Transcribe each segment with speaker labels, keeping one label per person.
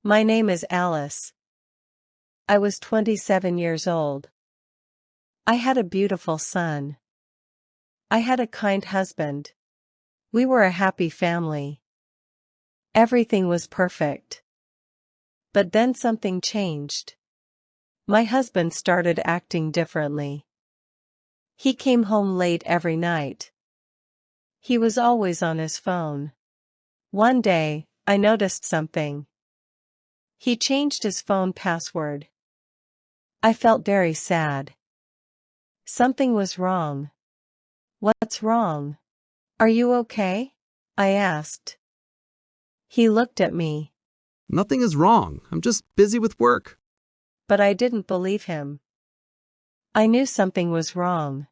Speaker 1: My name is Alice. I was 27 years old. I had a beautiful son. I had a kind husband. We were a happy family. Everything was perfect. But then something changed. My husband started acting differently. He came home late every night. He was always on his phone. One day, I noticed something. He changed his phone password. I felt very sad. Something was wrong. What's wrong? Are you okay? I asked. He looked at me.
Speaker 2: Nothing is wrong. I'm just busy with work.
Speaker 1: But I didn't believe him. I knew something was wrong.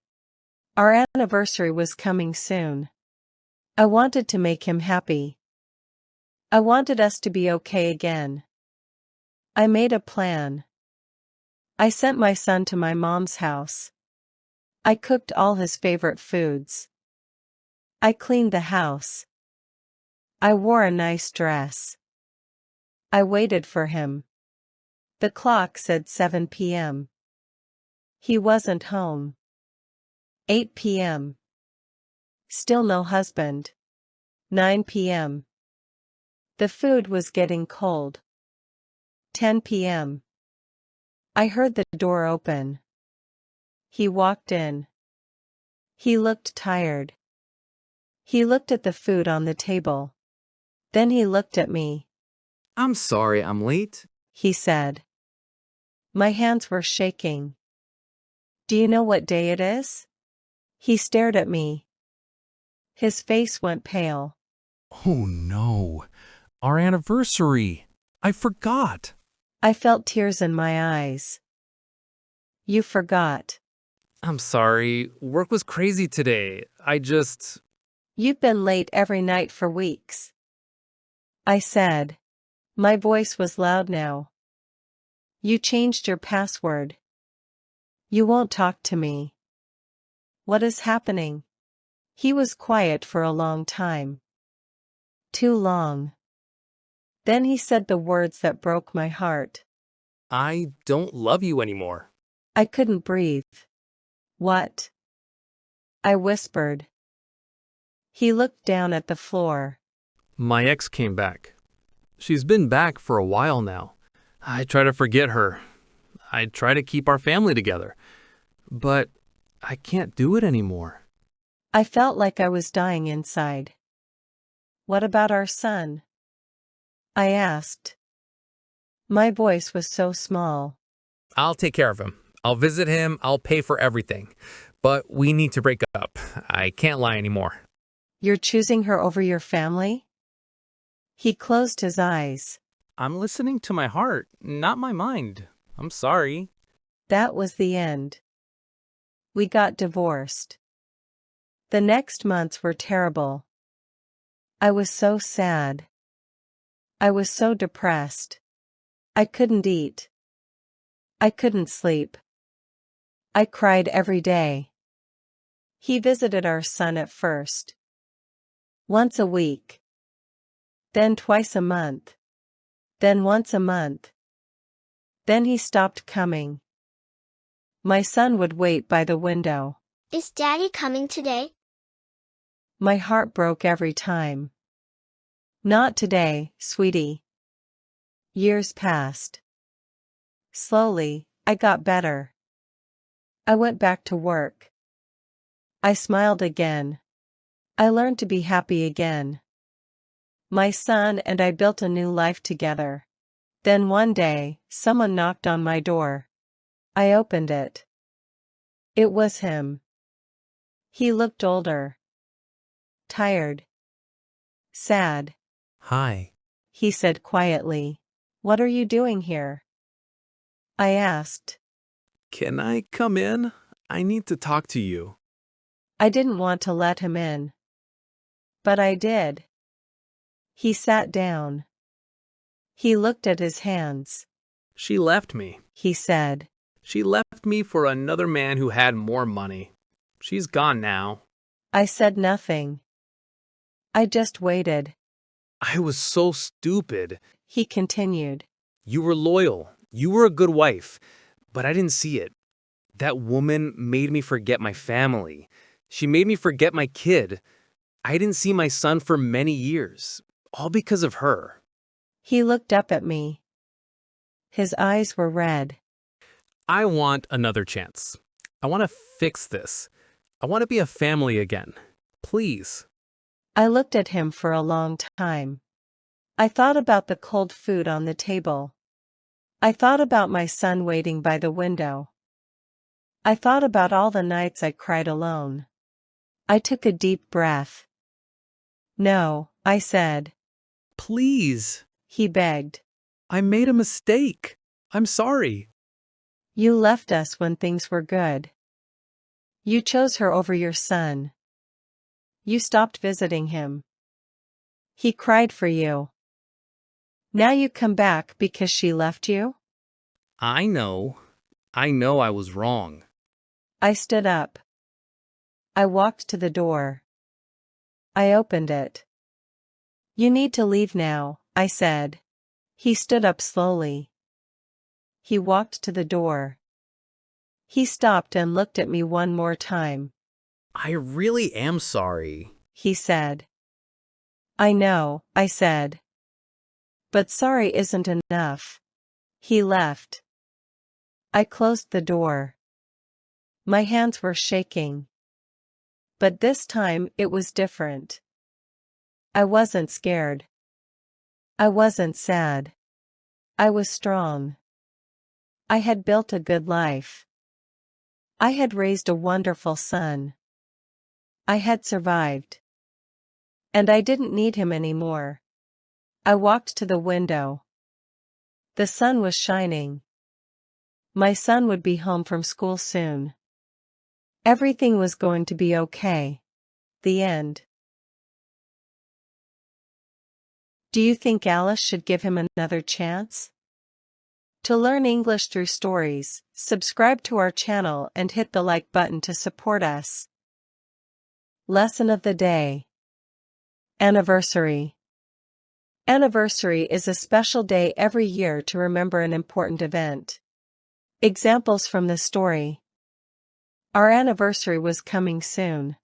Speaker 1: Our anniversary was coming soon. I wanted to make him happy. I wanted us to be okay again. I made a plan. I sent my son to my mom's house. I cooked all his favorite foods. I cleaned the house. I wore a nice dress. I waited for him. The clock said 7 p.m. He wasn't home. 8 p.m. Still no husband. 9 p.m. The food was getting cold. 10 p.m. I heard the door open. He walked in. He looked tired. He looked at the food on the table. Then he looked at me.
Speaker 2: I'm sorry I'm late.
Speaker 1: He said. My hands were shaking. Do you know what day it is? He stared at me. His face went pale.
Speaker 3: Oh no, our anniversary. I forgot.
Speaker 1: I felt tears in my eyes. You forgot.
Speaker 4: I'm sorry, work was crazy today.
Speaker 1: You've been late every night for weeks. I said. My voice was loud now. You changed your password. You won't talk to me. What is happening? He was quiet for a long time. Too long. Then he said the words that broke my heart.
Speaker 4: I don't love you anymore.
Speaker 1: I couldn't breathe. What? I whispered. He looked down at the floor.
Speaker 4: My ex came back. She's been back for a while now. I try to forget her. I try to keep our family together. But I can't do it anymore.
Speaker 1: I felt like I was dying inside. What about our son? I asked. My voice was so small.
Speaker 4: I'll take care of him. I'll visit him. I'll pay for everything. But we need to break up. I can't lie anymore.
Speaker 1: You're choosing her over your family? He closed his eyes.
Speaker 4: I'm listening to my heart, not my mind. I'm sorry.
Speaker 1: That was the end. We got divorced. The next months were terrible. I was so sad. I was so depressed. I couldn't eat. I couldn't sleep. I cried every day. He visited our son at first. Once a week. Then twice a month. Then once a month. Then he stopped coming. My son would wait by the window.
Speaker 5: Is Daddy coming today?
Speaker 1: My heart broke every time. Not today, sweetie. Years passed. Slowly, I got better. I went back to work. I smiled again. I learned to be happy again. My son and I built a new life together. Then one day, someone knocked on my door. I opened it. It was him. He looked older. Tired. Sad.
Speaker 3: Hi.
Speaker 1: He said quietly. What are you doing here? I asked.
Speaker 3: Can I come in? I need to talk to you.
Speaker 1: I didn't want to let him in. But I did. He sat down. He looked at his hands.
Speaker 4: She left me.
Speaker 1: He said.
Speaker 4: She left me for another man who had more money. She's gone now.
Speaker 1: I said nothing. I just waited.
Speaker 4: I was so stupid.
Speaker 1: he continued.
Speaker 3: You were loyal. You were a good wife. But I didn't see it. That woman made me forget my family. She made me forget my kid. I didn't see my son for many years, all because of her.
Speaker 1: He looked up at me. His eyes were red.
Speaker 4: I want another chance. I want to fix this. I want to be a family again. Please.
Speaker 1: I looked at him for a long time. I thought about the cold food on the table. I thought about my son waiting by the window. I thought about all the nights I cried alone. I took a deep breath. No, I said.
Speaker 3: Please.
Speaker 1: He begged.
Speaker 3: I made a mistake. I'm sorry.
Speaker 1: You left us when things were good. You chose her over your son. You stopped visiting him. He cried for you. Now you come back because she left you?
Speaker 3: I know. I know I was wrong.
Speaker 1: I stood up. I walked to the door. I opened it. You need to leave now, I said. He stood up slowly. He walked to the door. He stopped and looked at me one more time.
Speaker 3: I really am sorry.
Speaker 1: He said. I know, I said. But sorry isn't enough. He left. I closed the door. My hands were shaking. But this time it was different. I wasn't scared. I wasn't sad. I was strong. I had built a good life. I had raised a wonderful son. I had survived. And I didn't need him anymore. I walked to the window. The sun was shining. My son would be home from school soon. Everything was going to be okay. The end. Do you think Alice should give him another chance? To learn English through stories, subscribe to our channel and hit the like button to support us. Lesson of the day. Anniversary. Anniversary is a special day every year to remember an important event. Examples from the story. Our anniversary was coming soon.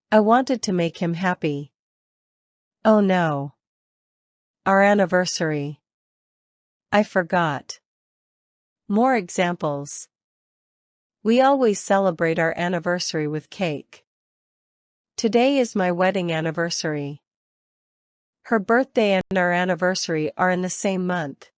Speaker 1: I wanted to make him happy. Oh no. Our anniversary. I forgot. More examples. We always celebrate our anniversary with cake. Today is my wedding anniversary. Her birthday and our anniversary are in the same month.